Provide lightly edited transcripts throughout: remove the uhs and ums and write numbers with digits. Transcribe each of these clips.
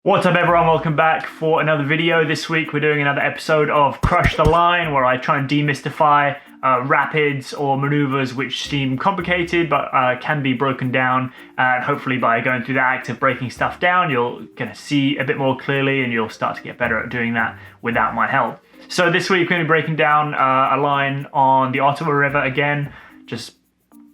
What's up everyone, welcome back for another video. This week we're doing another episode of Crush the Line, where I try and demystify rapids or maneuvers which seem complicated but can be broken down, and hopefully by going through the act of breaking stuff down you're going to see a bit more clearly and you'll start to get better at doing that without my help. So this week we're going to be breaking down a line on the Ottawa River again, just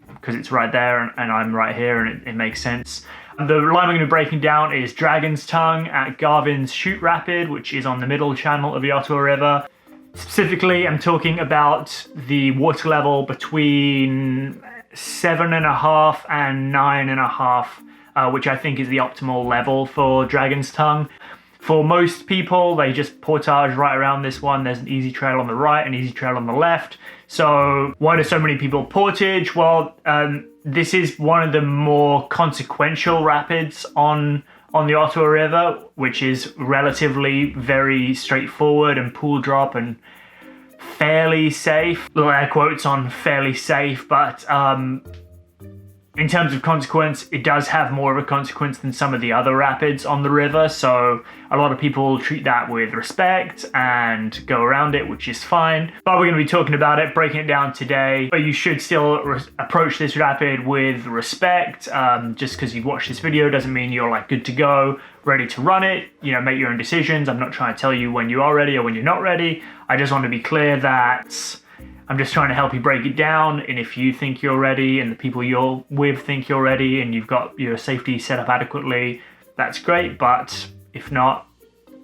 because it's right there and I'm right here and it makes sense. The line we're going to be breaking down is Dragon's Tongue at Garvin's Chute rapid, which is on the middle channel of the Ottawa River. Specifically, I'm talking about the water level between 7.5 and 9.5, which I think is the optimal level for Dragon's Tongue. For most people, they just portage right around this one. There's an easy trail on the right, an easy trail on the left. So why do so many people portage? Well, this is one of the more consequential rapids on the Ottawa River, which is relatively very straightforward and pool drop and fairly safe. Little air quotes on fairly safe, but in terms of consequence, it does have more of a consequence than some of the other rapids on the river, so a lot of people treat that with respect and go around it, which is fine. But we're going to be talking about it, breaking it down today. But you should still approach this rapid with respect. Just because you've watched this video doesn't mean you're like good to go, ready to run it. You know, make your own decisions. I'm not trying to tell you when you are ready or when you're not ready. I just want to be clear that I'm just trying to help you break it down, and if you think you're ready and the people you're with think you're ready and you've got your safety set up adequately, that's great, but if not,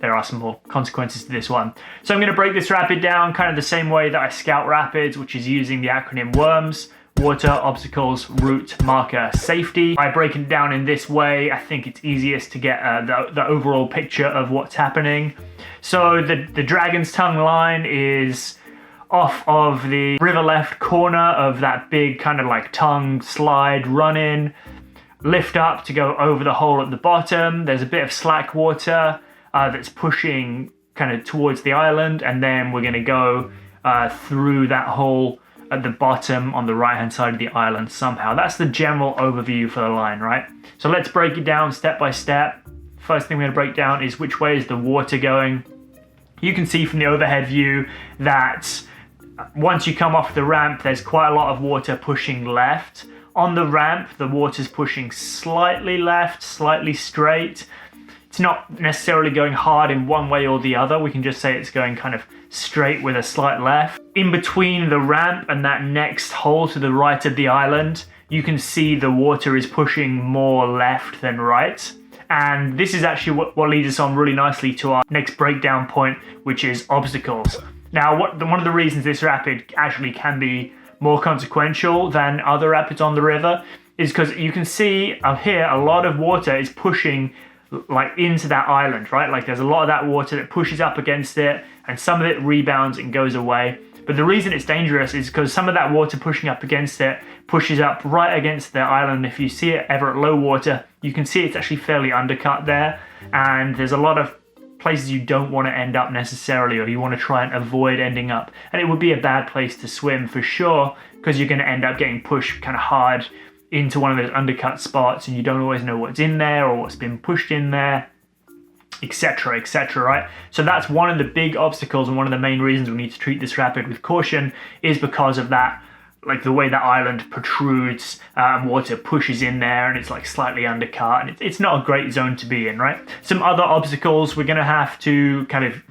there are some more consequences to this one. So I'm going to break this rapid down kind of the same way that I scout rapids, which is using the acronym W.O.R.M.S, water, obstacles, route, marker, safety. By breaking it down in this way, I think it's easiest to get the overall picture of what's happening. So the Dragon's Tongue line is off of the river left corner of that big kind of like tongue slide run in, lift up to go over the hole at the bottom. There's a bit of slack water that's pushing kind of towards the island, and then we're going to go through that hole at the bottom on the right hand side of the island somehow. That's the general overview for the line, right? So let's break it down step by step. First thing we're going to break down is which way is the water going. You can see from the overhead view that once you come off the ramp, there's quite a lot of water pushing left. On the ramp, the water's pushing slightly left, slightly straight. It's not necessarily going hard in one way or the other. We can just say it's going kind of straight with a slight left. In between the ramp and that next hole to the right of the island, you can see the water is pushing more left than right. And this is actually what leads us on really nicely to our next breakdown point, which is obstacles. Now, one of the reasons this rapid actually can be more consequential than other rapids on the river is because you can see up here a lot of water is pushing like into that island, right? Like there's a lot of that water that pushes up against it and some of it rebounds and goes away. But the reason it's dangerous is because some of that water pushing up against it pushes up right against the island. If you see it ever at low water, you can see it's actually fairly undercut there, and there's a lot of places you don't want to end up necessarily, or you want to try and avoid ending up. And it would be a bad place to swim for sure, because you're going to end up getting pushed kind of hard into one of those undercut spots, and you don't always know what's in there or what's been pushed in there, etc, etc, right? So that's one of the big obstacles, and one of the main reasons we need to treat this rapid with caution is because of that, like the way that island protrudes, water pushes in there and it's like slightly undercut, and it's not a great zone to be in, right? Some other obstacles we're gonna have to kind of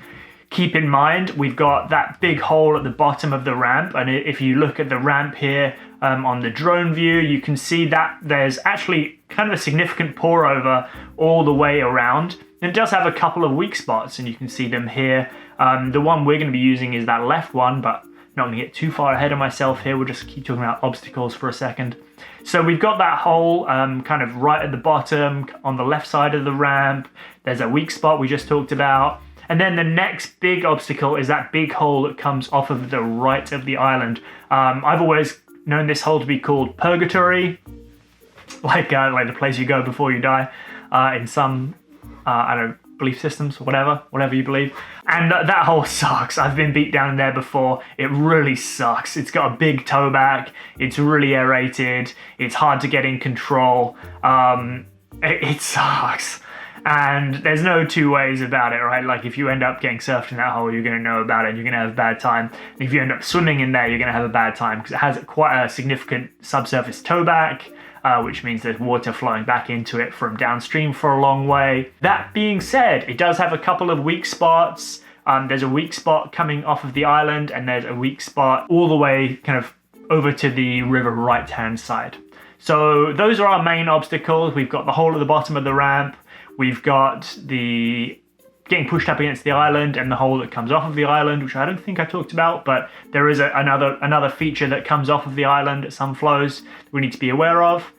keep in mind. We've got that big hole at the bottom of the ramp, and if you look at the ramp here on the drone view, you can see that there's actually kind of a significant pour over all the way around. It does have a couple of weak spots, and you can see them here. The one we're gonna be using is that left one, but not going to get too far ahead of myself here. We'll just keep talking about obstacles for a second. So we've got that hole kind of right at the bottom on the left side of the ramp. There's a weak spot we just talked about. And then the next big obstacle is that big hole that comes off of the right of the island. I've always known this hole to be called Purgatory, like the place you go before you die in some, I don't know, belief systems, whatever you believe. And that hole sucks. I've been beat down there before. It really sucks. It's got a big toe back. It's really aerated. It's hard to get in control. It sucks. And there's no two ways about it, right? Like if you end up getting surfed in that hole, you're going to know about it, you're going to have a bad time. And if you end up swimming in there, you're going to have a bad time because it has quite a significant subsurface towback, which means there's water flowing back into it from downstream for a long way. That being said, it does have a couple of weak spots. There's a weak spot coming off of the island, and there's a weak spot all the way kind of over to the river right-hand side. So those are our main obstacles. We've got the hole at the bottom of the ramp. We've got the getting pushed up against the island and the hole that comes off of the island, which I don't think I talked about, but there is another feature that comes off of the island at some flows that we need to be aware of.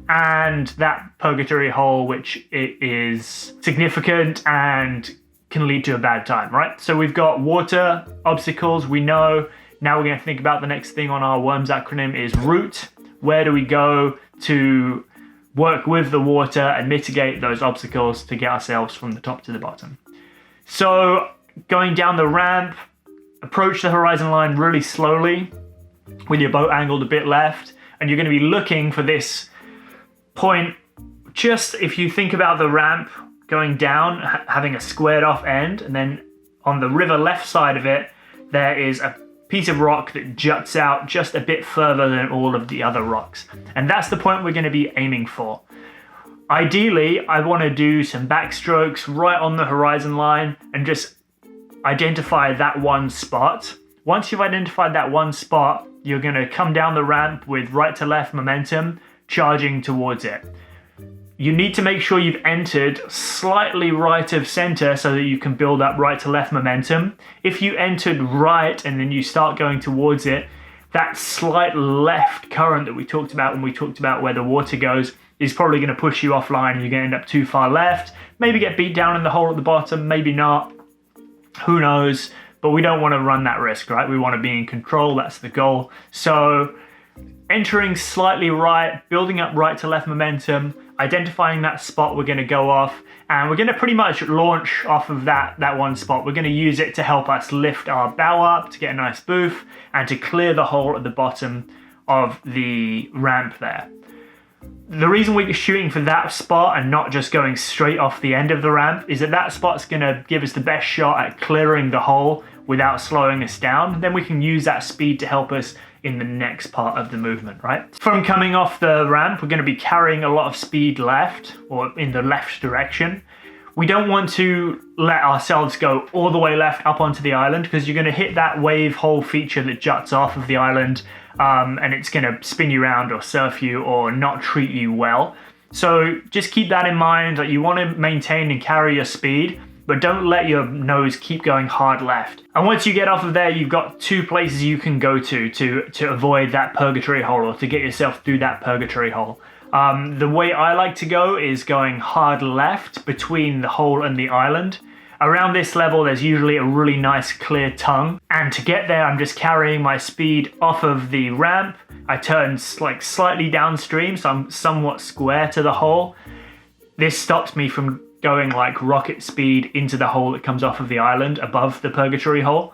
And that purgatory hole, which it is significant and can lead to a bad time, right? So we've got water obstacles, we know. Now we're going to think about the next thing on our W.O.R.M.S acronym is route. Where do we go to work with the water and mitigate those obstacles to get ourselves from the top to the bottom? So going down the ramp, approach the horizon line really slowly with your boat angled a bit left, and you're going to be looking for this point. Just if you think about the ramp going down, having a squared off end, and then on the river left side of it, there is a piece of rock that juts out just a bit further than all of the other rocks. And that's the point we're going to be aiming for. Ideally, I want to do some backstrokes right on the horizon line and just identify that one spot. Once you've identified that one spot, you're going to come down the ramp with right to left momentum, charging towards it. You need to make sure you've entered slightly right of center so that you can build up right to left momentum. If you entered right and then you start going towards it, that slight left current that we talked about when we talked about where the water goes is probably going to push you offline and you're going to end up too far left. Maybe get beat down in the hole at the bottom, maybe not. Who knows? But we don't want to run that risk, right? We want to be in control. That's the goal. So entering slightly right, building up right to left momentum, identifying that spot we're going to go off, and we're going to pretty much launch off of that one spot. We're going to use it to help us lift our bow up to get a nice boof and to clear the hole at the bottom of the ramp there. The reason we're shooting for that spot and not just going straight off the end of the ramp is that spot's going to give us the best shot at clearing the hole without slowing us down. Then we can use that speed to help us in the next part of the movement, right? From coming off the ramp, we're going to be carrying a lot of speed left or in the left direction. We don't want to let ourselves go all the way left up onto the island because you're going to hit that wave hole feature that juts off of the island, and it's going to spin you around or surf you or not treat you well. So just keep that in mind, that you want to maintain and carry your speed, but don't let your nose keep going hard left. And once you get off of there, you've got two places you can go to avoid that purgatory hole or to get yourself through that purgatory hole. The way I like to go is going hard left between the hole and the island. Around this level, there's usually a really nice clear tongue. And to get there, I'm just carrying my speed off of the ramp. I turn like slightly downstream, so I'm somewhat square to the hole. This stops me from going like rocket speed into the hole that comes off of the island above the purgatory hole.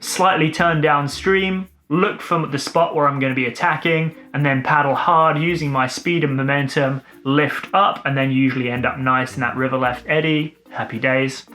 Slightly turn downstream, look for the spot where I'm going to be attacking, and then paddle hard using my speed and momentum, lift up, and then usually end up nice in that river left eddy. Happy days.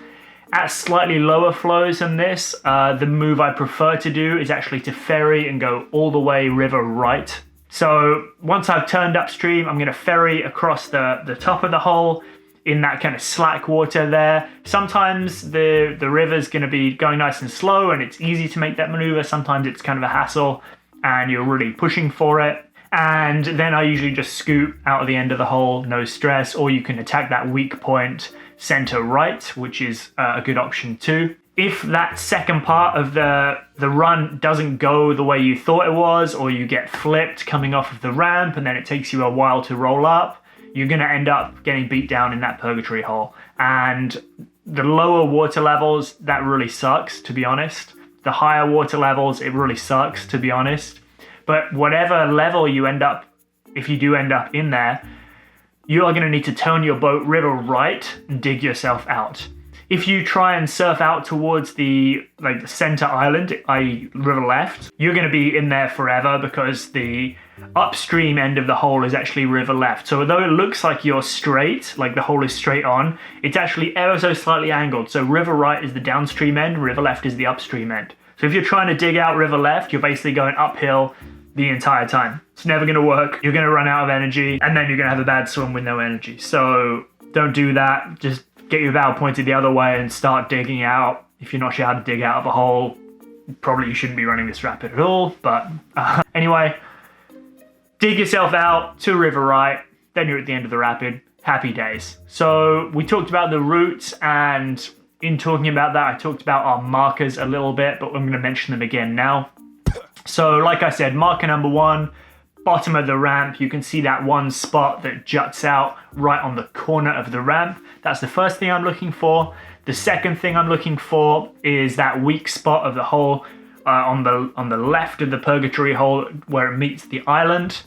At slightly lower flows than this, the move I prefer to do is actually to ferry and go all the way river right. So once I've turned upstream, I'm going to ferry across the top of the hole in that kind of slack water there. Sometimes the river's going to be going nice and slow and it's easy to make that maneuver. Sometimes it's kind of a hassle and you're really pushing for it. And then I usually just scoot out of the end of the hole, no stress, or you can attack that weak point center right, which is a good option too. If that second part of the run doesn't go the way you thought it was, or you get flipped coming off of the ramp and then it takes you a while to roll up, you're going to end up getting beat down in that purgatory hole. And the lower water levels, that really sucks, to be honest. The higher water levels, it really sucks, to be honest. But whatever level you end up, if you do end up in there, you are going to need to turn your boat river right and dig yourself out. If you try and surf out towards the center island, i.e. river left, you're going to be in there forever because the upstream end of the hole is actually river left. So although it looks like you're straight, like the hole is straight on, it's actually ever so slightly angled. So river right is the downstream end, river left is the upstream end. So if you're trying to dig out river left, you're basically going uphill the entire time. It's never going to work. You're going to run out of energy, and then you're going to have a bad swim with no energy. So don't do that. Just get your bow pointed the other way and start digging out. If you're not sure how to dig out of a hole, probably you shouldn't be running this rapid at all. But anyway, dig yourself out to river right, then you're at the end of the rapid. Happy days. So we talked about the routes, and in talking about that, I talked about our markers a little bit, but I'm going to mention them again now. So like I said, marker number 1, bottom of the ramp, you can see that one spot that juts out right on the corner of the ramp. That's the first thing I'm looking for. The second thing I'm looking for is that weak spot of the hole on the left of the purgatory hole where it meets the island.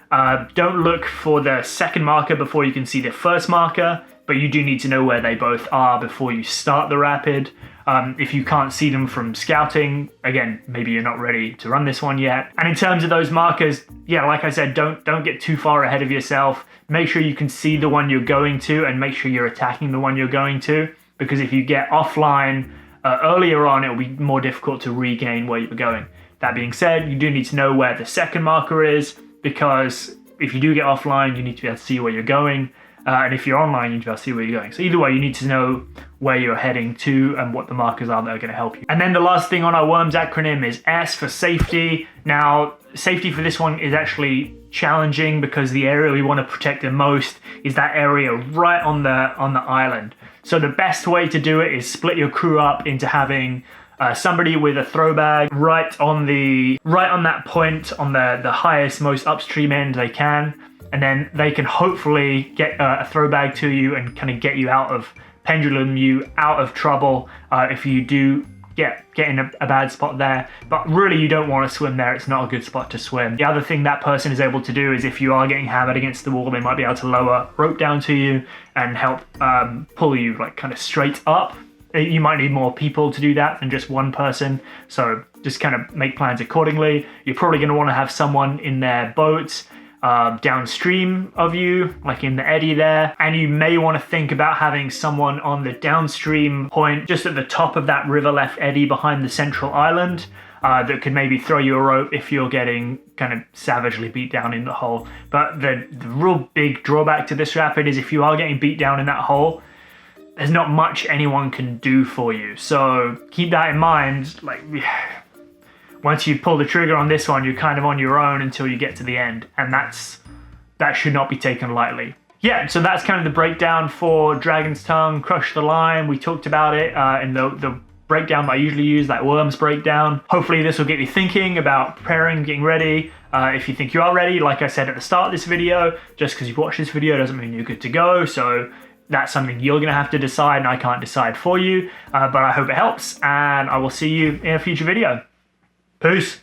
Don't look for the second marker before you can see the first marker, but you do need to know where they both are before you start the rapid. If you can't see them from scouting, again, maybe you're not ready to run this one yet. And in terms of those markers, yeah, like I said, don't get too far ahead of yourself. Make sure you can see the one you're going to, and make sure you're attacking the one you're going to, because if you get offline earlier on, it'll be more difficult to regain where you're going. That being said, you do need to know where the second marker is, because if you do get offline, you need to be able to see where you're going. And if you're online, you need to be able to see where you're going. So either way, you need to know where you're heading to and what the markers are that are going to help you. And then the last thing on our W.O.R.M.S acronym is S for safety. Now, safety for this one is actually challenging because the area we want to protect the most is that area right on the island. So the best way to do it is split your crew up into having somebody with a throw bag right on that point on the highest, most upstream end they can. And then they can hopefully get a throw bag to you and kind of get you out of trouble if you do get in a bad spot there. But really, you don't want to swim there. It's not a good spot to swim. The other thing that person is able to do is if you are getting hammered against the wall, they might be able to lower rope down to you and help pull you like kind of straight up. You might need more people to do that than just one person. So just kind of make plans accordingly. You're probably going to want to have someone in their boats downstream of you, like in the eddy there, and you may want to think about having someone on the downstream point just at the top of that river left eddy behind the central island that could maybe throw you a rope if you're getting kind of savagely beat down in the hole. But the real big drawback to this rapid is if you are getting beat down in that hole, there's not much anyone can do for you. So keep that in mind. Like, once you pull the trigger on this one, you're kind of on your own until you get to the end, and that should not be taken lightly. Yeah, so that's kind of the breakdown for Dragon's Tongue, Crush the Line. We talked about it in the breakdown that I usually use, that W.O.R.M.S breakdown. Hopefully this will get you thinking about preparing, getting ready. If you think you are ready, like I said at the start of this video, just because you've watched this video doesn't mean you're good to go. So that's something you're going to have to decide, and I can't decide for you. But I hope it helps, and I will see you in a future video. Peace.